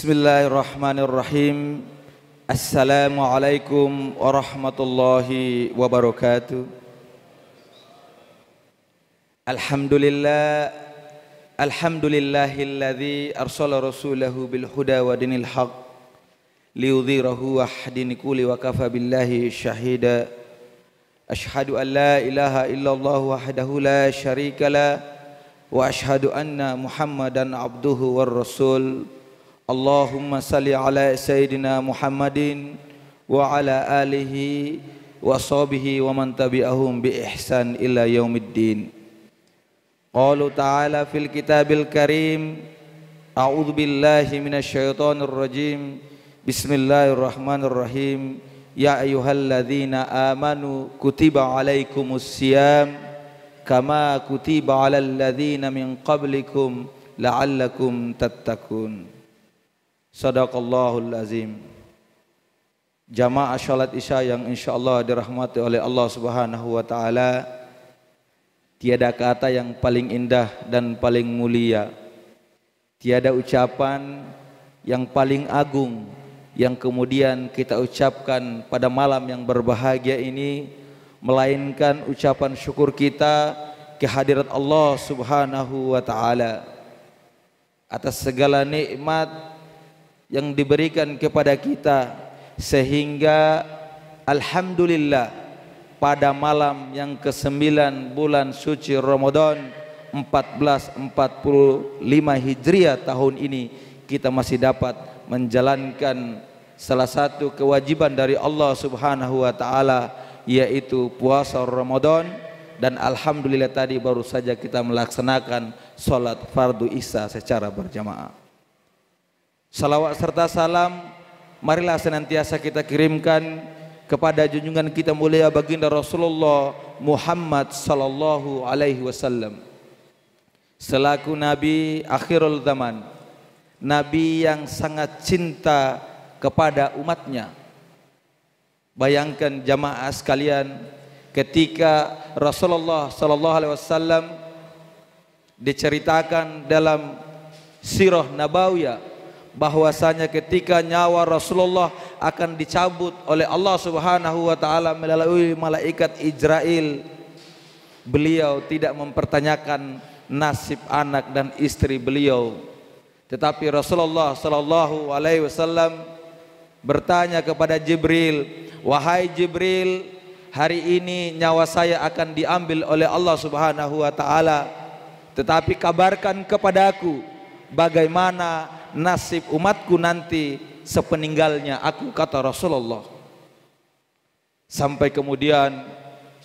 Bismillahirrahmanirrahim. Assalamualaikum warahmatullahi wabarakatuh. Alhamdulillahilladzi arsala rasulahu bil huda wa dinil haq liyudhhirahu wa hadini kulli wa kafa billahi syahida. Ashhadu an la ilaha illallah wahdahu la syarika la wa ashhadu anna Muhammadan abduhu war rasul. Allahumma salli ala Sayyidina Muhammadin wa ala alihi wa sahbihi wa man tabi'ahum bi ihsan ila yaumiddin. Qalu ta'ala fil kitabil karim, a'udzu billahi minasy syaithanir rajim. Bismillahirrahmanirrahim. Ya ayyuhalladzina amanu kutiba alaikumus syiyam kama kutiba alal ladzina min qablikum la'allakum tattaqun. Sadaqallahul azim. Jamaah salat Isya yang insyaallah dirahmati oleh Allah Subhanahu wa taala, tiada kata yang paling indah dan paling mulia, tiada ucapan yang paling agung yang kemudian kita ucapkan pada malam yang berbahagia ini melainkan ucapan syukur kita kehadirat Allah Subhanahu wa taala atas segala nikmat yang diberikan kepada kita, sehingga alhamdulillah pada malam yang ke-9 bulan suci Ramadan 1445 Hijriah tahun ini kita masih dapat menjalankan salah satu kewajiban dari Allah Subhanahu wa taala, yaitu puasa Ramadan. Dan alhamdulillah tadi baru saja kita melaksanakan salat fardu Isya secara berjamaah. Salawat serta salam marilah senantiasa kita kirimkan kepada junjungan kita mulia baginda Rasulullah Muhammad sallallahu alaihi wasallam, selaku nabi akhirul zaman, nabi yang sangat cinta kepada umatnya. Bayangkan jamaah sekalian, ketika Rasulullah sallallahu alaihi wasallam diceritakan dalam sirah nabawiyah bahwasanya ketika nyawa Rasulullah akan dicabut oleh Allah Subhanahu wa taala melalui malaikat Israil, beliau tidak mempertanyakan nasib anak dan istri beliau, tetapi Rasulullah sallallahu alaihi wasallam bertanya kepada Jibril, "Wahai Jibril, hari ini nyawa saya akan diambil oleh Allah Subhanahu wa taala, tetapi kabarkan kepadaku bagaimana nasib umatku nanti sepeninggalnya aku," kata Rasulullah. Sampai kemudian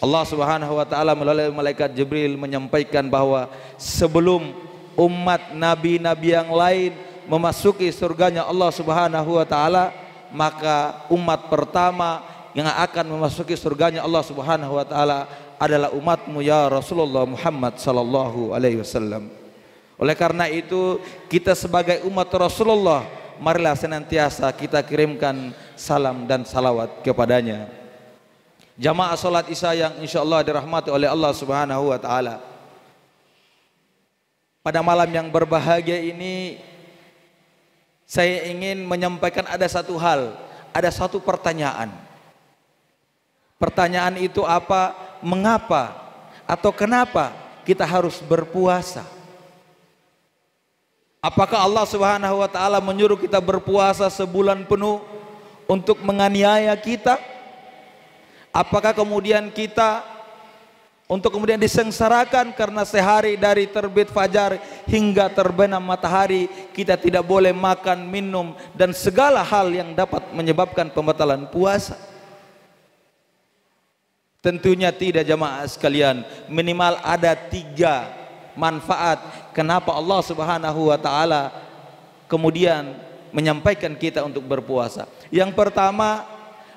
Allah Subhanahu wa taala melalui malaikat Jibril menyampaikan bahwa sebelum umat nabi-nabi yang lain memasuki surganya Allah Subhanahu wa taala, maka umat pertama yang akan memasuki surganya Allah Subhanahu wa taala adalah umatmu ya Rasulullah Muhammad sallallahu alaihi wasallam. Oleh karena itu kita sebagai umat Rasulullah, marilah senantiasa kita kirimkan salam dan salawat kepadanya. Jamaah salat Isya yang insyaallah dirahmati oleh Allah Subhanahu wa taala, pada malam yang berbahagia ini saya ingin menyampaikan ada satu hal, ada satu pertanyaan. Pertanyaan itu apa? Mengapa atau kenapa kita harus berpuasa? Apakah Allah Subhanahu wa taala menyuruh kita berpuasa sebulan penuh untuk menganiaya kita? Apakah kemudian kita untuk kemudian disengsarakan karena sehari dari terbit fajar hingga terbenam matahari kita tidak boleh makan, minum dan segala hal yang dapat menyebabkan pembatalan puasa? Tentunya tidak jamaah sekalian. Minimal ada 3 manfaat kenapa Allah Subhanahu wa taala kemudian menyampaikan kita untuk berpuasa. Yang pertama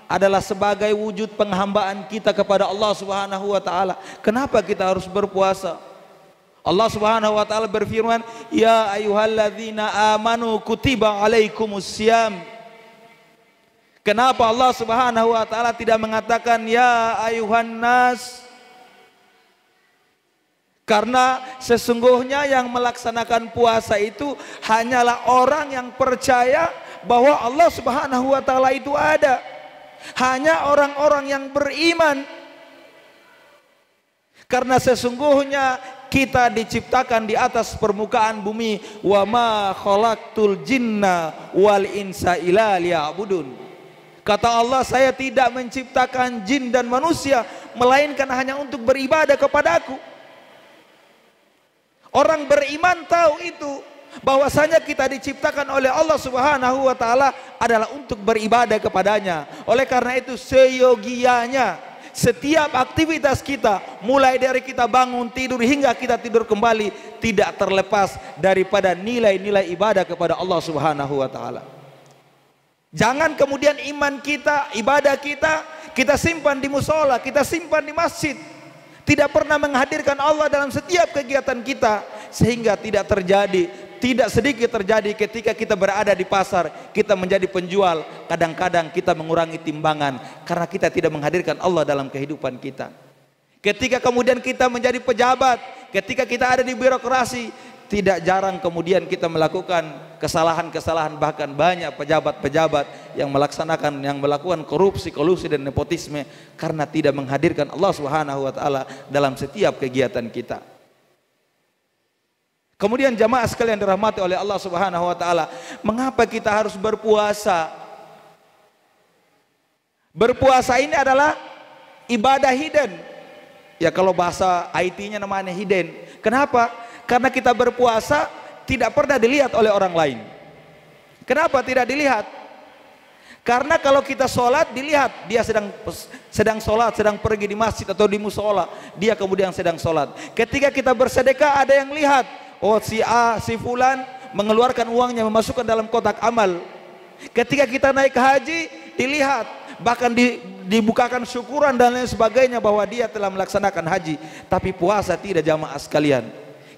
adalah sebagai wujud penghambaan kita kepada Allah Subhanahu wa taala. Kenapa kita harus berpuasa? Allah Subhanahu wa taala berfirman, "Ya ayyuhalladzina amanu kutiba alaikumus syiyam." Kenapa Allah Subhanahu wa taala tidak mengatakan ya ayuhan nas? Karena sesungguhnya yang melaksanakan puasa itu hanyalah orang yang percaya bahwa Allah Subhanahu wa taala itu ada. Hanya orang-orang yang beriman. Karena sesungguhnya kita diciptakan di atas permukaan bumi, wa ma khalaqtul jinna wal insa illa liya'budun. Kata Allah, saya tidak menciptakan jin dan manusia melainkan hanya untuk beribadah kepadaku. Orang beriman tahu itu, bahwasanya kita diciptakan oleh Allah Subhanahu wa taala adalah untuk beribadah kepadanya. Oleh karena itu seyogianya setiap aktivitas kita, mulai dari kita bangun tidur hingga kita tidur kembali, tidak terlepas daripada nilai-nilai ibadah kepada Allah Subhanahu wa taala. Jangan kemudian iman kita, ibadah kita simpan di musola, kita simpan di masjid, tidak pernah menghadirkan Allah dalam setiap kegiatan kita, sehingga tidak sedikit terjadi ketika kita berada di pasar, kita menjadi penjual, kadang-kadang kita mengurangi timbangan karena kita tidak menghadirkan Allah dalam kehidupan kita. Ketika kemudian kita menjadi pejabat, ketika kita ada di birokrasi, tidak jarang kemudian kita melakukan kesalahan-kesalahan, bahkan banyak pejabat-pejabat yang melakukan korupsi, kolusi dan nepotisme karena tidak menghadirkan Allah Subhanahu wa taala dalam setiap kegiatan kita. Kemudian jamaah sekalian dirahmati oleh Allah Subhanahu wa taala, mengapa kita harus berpuasa? Berpuasa ini adalah ibadah hidden. Ya kalau bahasa IT-nya namanya hidden. Kenapa? Karena kita berpuasa tidak pernah dilihat oleh orang lain. Kenapa tidak dilihat? Karena kalau kita sholat dilihat, dia sedang sholat, sedang pergi di masjid atau di musola, dia kemudian sedang sholat. Ketika kita bersedekah ada yang lihat, oh si A, si Fulan mengeluarkan uangnya, memasukkan dalam kotak amal. Ketika kita naik haji dilihat, bahkan dibukakan syukuran dan lain sebagainya bahwa dia telah melaksanakan haji. Tapi puasa tidak, jamaah sekalian.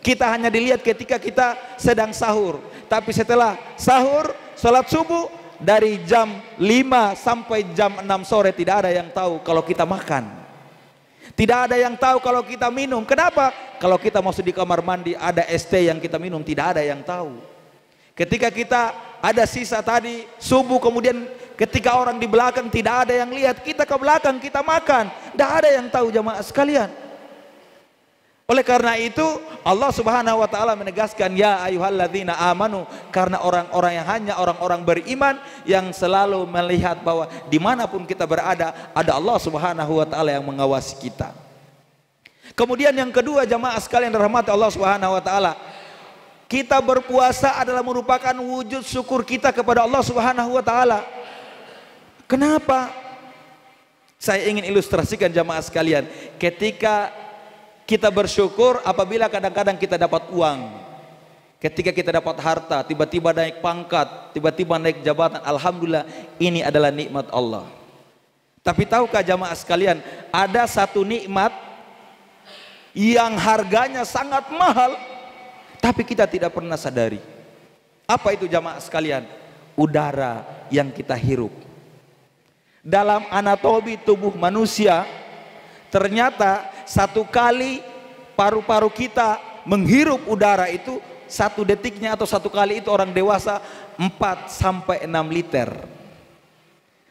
Kita hanya dilihat ketika kita sedang sahur. Tapi setelah sahur, sholat subuh, dari jam 5 sampai jam 6 sore tidak ada yang tahu kalau kita makan. Tidak ada yang tahu kalau kita minum. Kenapa? Kalau kita masuk di kamar mandi ada es teh yang kita minum, tidak ada yang tahu. Ketika kita ada sisa tadi subuh, kemudian ketika orang di belakang tidak ada yang lihat, kita ke belakang kita makan, tidak ada yang tahu, jamaah sekalian. Oleh karena itu Allah Subhanahu wa taala menegaskan, ya ayyuhalladzina amanu, karena orang-orang yang hanya orang-orang beriman yang selalu melihat bahwa dimanapun kita berada ada Allah Subhanahu wa taala yang mengawasi kita. Kemudian yang kedua, jamaah sekalian dirahmati Allah Subhanahu wa taala, kita berpuasa adalah merupakan wujud syukur kita kepada Allah Subhanahu wa taala. Kenapa? Saya ingin ilustrasikan jamaah sekalian, ketika kita bersyukur apabila kadang-kadang kita dapat uang, ketika kita dapat harta, tiba-tiba naik pangkat, tiba-tiba naik jabatan, alhamdulillah, ini adalah nikmat Allah. Tapi tahukah jamaah sekalian, ada satu nikmat yang harganya sangat mahal, tapi kita tidak pernah sadari. Apa itu jamaah sekalian? Udara yang kita hirup. Dalam anatomi tubuh manusia, ternyata satu kali paru-paru kita menghirup udara itu, satu detiknya atau satu kali itu orang dewasa 4 sampai 6 liter.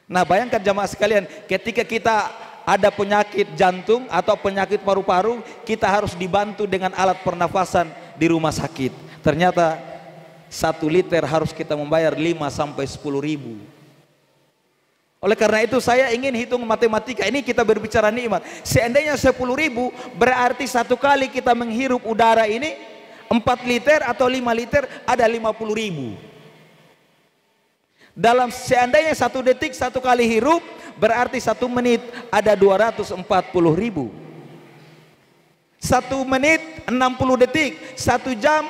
Nah bayangkan jamaah sekalian, ketika kita ada penyakit jantung atau penyakit paru-paru, kita harus dibantu dengan alat pernafasan di rumah sakit. Ternyata 1 liter harus kita membayar 5 sampai 10 ribu. Oleh karena itu saya ingin hitung matematika, ini kita berbicara nikmat. Seandainya 10 ribu, berarti satu kali kita menghirup udara ini 4 liter atau 5 liter ada 50 ribu. Dalam seandainya 1 detik satu kali hirup, berarti 1 menit ada 240 ribu. 1 menit 60 detik, 1 jam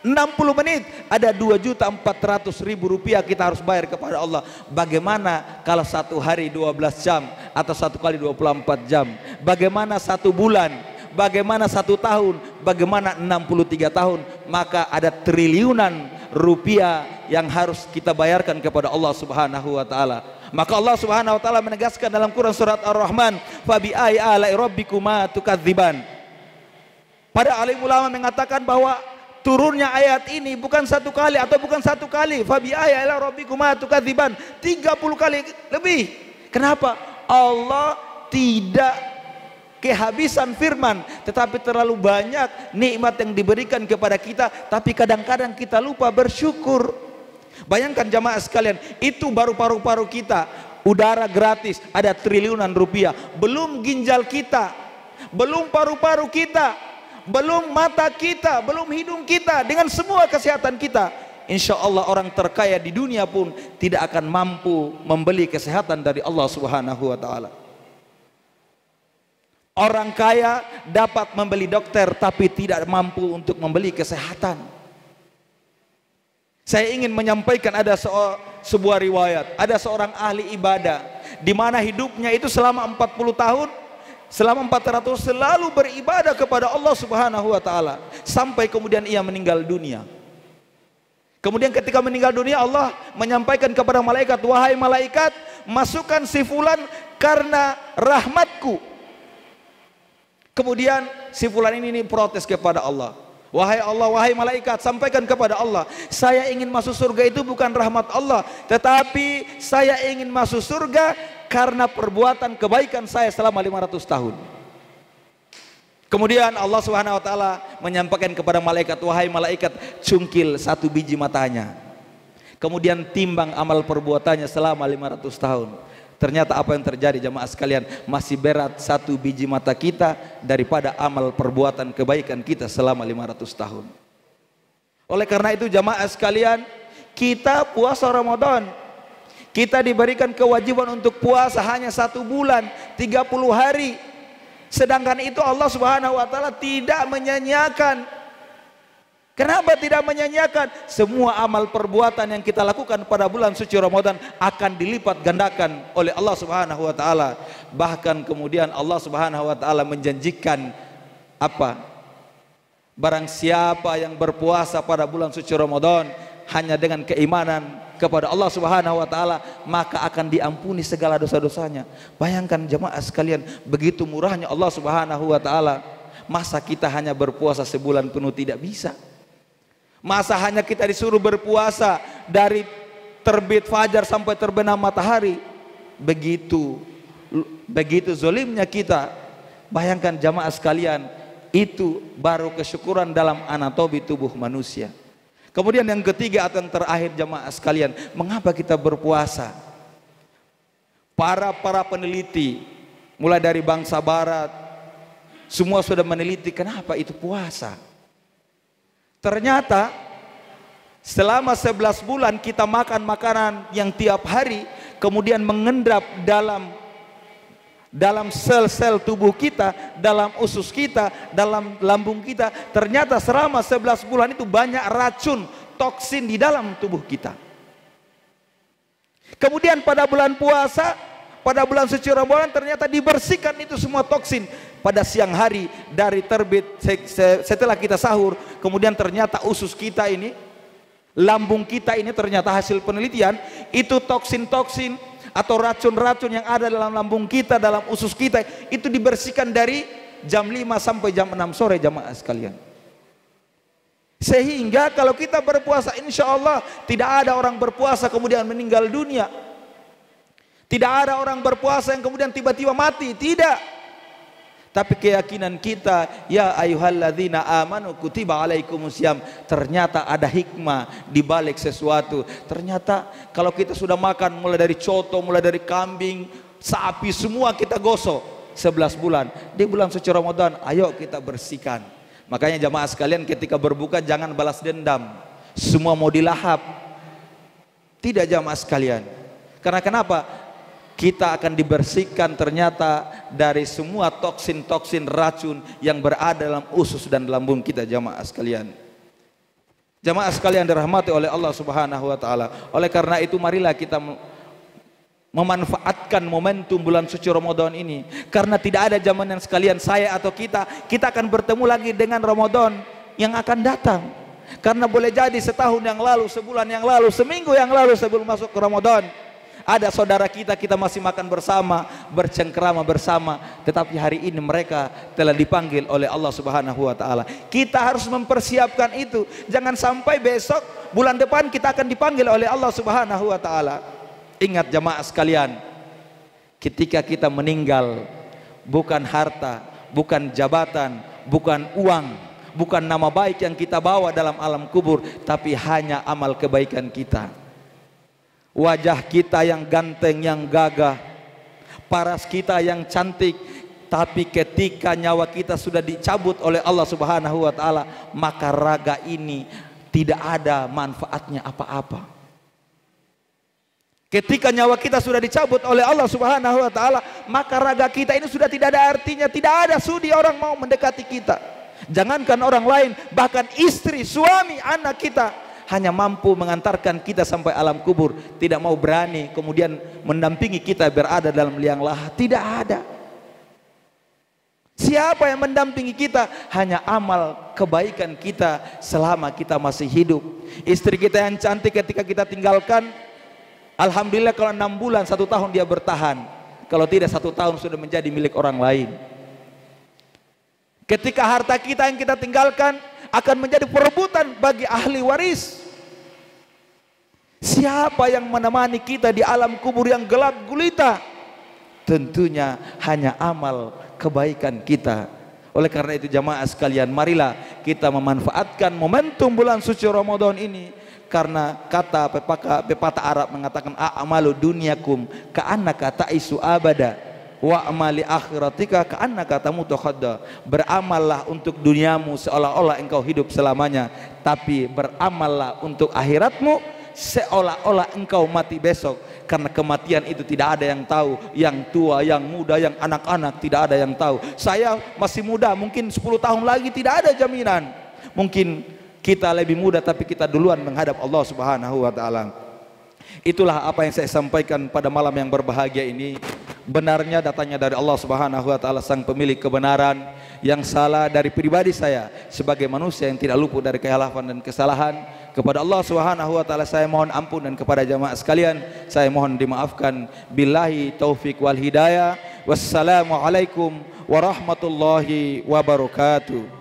60 menit ada 2.400.000 rupiah kita harus bayar kepada Allah. Bagaimana kalau 1 hari 12 jam atau 1 kali 24 jam? Bagaimana 1 bulan? Bagaimana 1 tahun? Bagaimana 63 tahun? Maka ada triliunan rupiah yang harus kita bayarkan kepada Allah Subhanahu wa taala. Maka Allah Subhanahu wa taala menegaskan dalam Quran surat Ar-Rahman, "Fa bi ayyi ala'i rabbikuma tukadziban." Para alim ulama mengatakan bahwa turunnya ayat ini bukan satu kali atau bukan satu kali. Fabi ayat rabbikuma tukadziban, 30 kali lebih. Kenapa? Allah tidak kehabisan firman, tetapi terlalu banyak nikmat yang diberikan kepada kita, tapi kadang-kadang kita lupa bersyukur. Bayangkan jamaah sekalian, itu baru paru-paru kita, udara gratis, ada triliunan rupiah, belum ginjal kita, belum paru-paru kita, belum mata kita, belum hidung kita, dengan semua kesehatan kita. Insya Allah orang terkaya di dunia pun tidak akan mampu membeli kesehatan dari Allah Subhanahu wa ta'ala. Orang kaya dapat membeli dokter tapi tidak mampu untuk membeli kesehatan. Saya ingin menyampaikan ada sebuah riwayat, ada seorang ahli ibadah di mana hidupnya itu selama 40 tahun, selama 400 selalu beribadah kepada Allah Subhanahu wa ta'ala, sampai kemudian ia meninggal dunia. Kemudian ketika meninggal dunia, Allah menyampaikan kepada malaikat, wahai malaikat, masukkan si fulan karena rahmatku. Kemudian si fulan ini protes kepada Allah, wahai Allah, wahai malaikat, sampaikan kepada Allah, saya ingin masuk surga itu bukan rahmat Allah, tetapi saya ingin masuk surga karena perbuatan kebaikan saya selama 500 tahun. Kemudian Allah Subhanahu wa ta'ala menyampaikan kepada malaikat, wahai malaikat, cungkil 1 biji matanya. Kemudian timbang amal perbuatannya selama 500 tahun. Ternyata apa yang terjadi jamaah sekalian, masih berat 1 biji mata kita daripada amal perbuatan kebaikan kita selama 500 tahun. Oleh karena itu jamaah sekalian, kita puasa Ramadan, kita diberikan kewajiban untuk puasa hanya 1 bulan 30 hari. Sedangkan itu Allah Subhanahu wa ta'ala tidak menyanyiakan. Kenapa tidak menyanyiakan? Semua amal perbuatan yang kita lakukan pada bulan suci Ramadan akan dilipat gandakan oleh Allah Subhanahu wa ta'ala. Bahkan kemudian Allah Subhanahu wa ta'ala menjanjikan apa? Barang siapa yang berpuasa pada bulan suci Ramadan hanya dengan keimanan kepada Allah Subhanahu wa ta'ala, maka akan diampuni segala dosa-dosanya. Bayangkan jemaah sekalian, begitu murahnya Allah Subhanahu wa ta'ala. Masa kita hanya berpuasa sebulan penuh tidak bisa? Masa hanya kita disuruh berpuasa dari terbit fajar sampai terbenam matahari? Begitu zolimnya kita. Bayangkan jemaah sekalian, itu baru kesyukuran dalam anatomi tubuh manusia. Kemudian yang ketiga atau yang terakhir jamaah sekalian, mengapa kita berpuasa? Para peneliti, mulai dari bangsa barat, semua sudah meneliti kenapa itu puasa. Ternyata selama 11 bulan kita makan makanan yang tiap hari, kemudian mengendap dalam sel-sel tubuh kita, dalam usus kita, dalam lambung kita. Ternyata selama 11 bulan itu banyak racun, toksin di dalam tubuh kita. Kemudian pada bulan puasa, pada bulan suci Ramadan, ternyata dibersihkan itu semua toksin pada siang hari dari terbit setelah kita sahur. Kemudian ternyata usus kita ini, lambung kita ini, ternyata hasil penelitian itu toksin-toksin atau racun-racun yang ada dalam lambung kita, dalam usus kita, itu dibersihkan dari jam 5 sampai jam 6 sore jamaah sekalian. Sehingga kalau kita berpuasa, insya Allah tidak ada orang berpuasa kemudian meninggal dunia. Tidak ada orang berpuasa yang kemudian tiba-tiba mati, tidak. Tapi keyakinan kita, ya ayyuhalladzina amanu kutiba alaikumusiyam, ternyata ada hikmah di balik sesuatu. Ternyata kalau kita sudah makan mulai dari coto, mulai dari kambing, sapi, semua kita gosok 11 bulan. Di bulan suci Ramadan, ayo kita bersihkan. Makanya jamaah sekalian ketika berbuka jangan balas dendam. Semua mau dilahap. Tidak jamaah sekalian. Karena kenapa? Kita akan dibersihkan ternyata dari semua toksin-toksin racun yang berada dalam usus dan lambung kita jamaah sekalian. Jamaah sekalian dirahmati oleh Allah Subhanahu wa ta'ala. Oleh karena itu marilah kita memanfaatkan momentum bulan suci Ramadan ini. Karena tidak ada zaman yang sekalian saya atau kita akan bertemu lagi dengan Ramadan yang akan datang. Karena boleh jadi setahun yang lalu, sebulan yang lalu, seminggu yang lalu sebelum masuk ke Ramadan, Ada saudara kita, kita masih makan bersama, bercengkrama bersama, tetapi hari ini mereka telah dipanggil oleh Allah Subhanahu wa taala. Kita harus mempersiapkan itu. Jangan sampai besok, bulan depan kita akan dipanggil oleh Allah Subhanahu wa taala. Ingat jamaah sekalian, ketika kita meninggal, bukan harta, bukan jabatan, bukan uang, bukan nama baik yang kita bawa dalam alam kubur, tapi hanya amal kebaikan kita. Wajah kita yang ganteng, yang gagah, paras kita yang cantik, tapi ketika nyawa kita sudah dicabut oleh Allah Subhanahu wa taala, maka raga ini tidak ada manfaatnya apa-apa. Ketika nyawa kita sudah dicabut oleh Allah Subhanahu wa taala, maka raga kita ini sudah tidak ada artinya, tidak ada sudi orang mau mendekati kita. Jangankan orang lain, bahkan istri, suami, anak kita hanya mampu mengantarkan kita sampai alam kubur, tidak mau berani kemudian mendampingi kita berada dalam liang lahat. Tidak ada. Siapa yang mendampingi kita? Hanya amal kebaikan kita selama kita masih hidup. Istri kita yang cantik ketika kita tinggalkan, alhamdulillah kalau 6 bulan 1 tahun dia bertahan. Kalau tidak 1 tahun sudah menjadi milik orang lain. Ketika harta kita yang kita tinggalkan akan menjadi perebutan bagi ahli waris. Siapa yang menemani kita di alam kubur yang gelap gulita? Tentunya hanya amal kebaikan kita. Oleh karena itu jamaah sekalian, marilah kita memanfaatkan momentum bulan suci Ramadan ini. Karena kata pepatah Arab mengatakan, a'malu dunyakum ka'annaka ta'isu abada wa amali akhiratika ka'annaka tamutu khadda. Beramallah untuk duniamu seolah-olah engkau hidup selamanya, tapi beramallah untuk akhiratmu seolah-olah engkau mati besok. Karena kematian itu tidak ada yang tahu, yang tua, yang muda, yang anak-anak, tidak ada yang tahu. Saya masih muda, mungkin 10 tahun lagi tidak ada jaminan. Mungkin kita lebih muda tapi kita duluan menghadap Allah Subhanahu wa taala. Itulah apa yang saya sampaikan pada malam yang berbahagia ini. Benarnya datangnya dari Allah Subhanahu wa taala, sang pemilik kebenaran. Yang salah dari pribadi saya sebagai manusia yang tidak luput dari kekhilafan dan kesalahan. Kepada Allah Subhanahu wa taala saya mohon ampun, dan kepada jamaah sekalian saya mohon dimaafkan. Billahi taufik wal hidayah. Wassalamualaikum warahmatullahi wabarakatuh.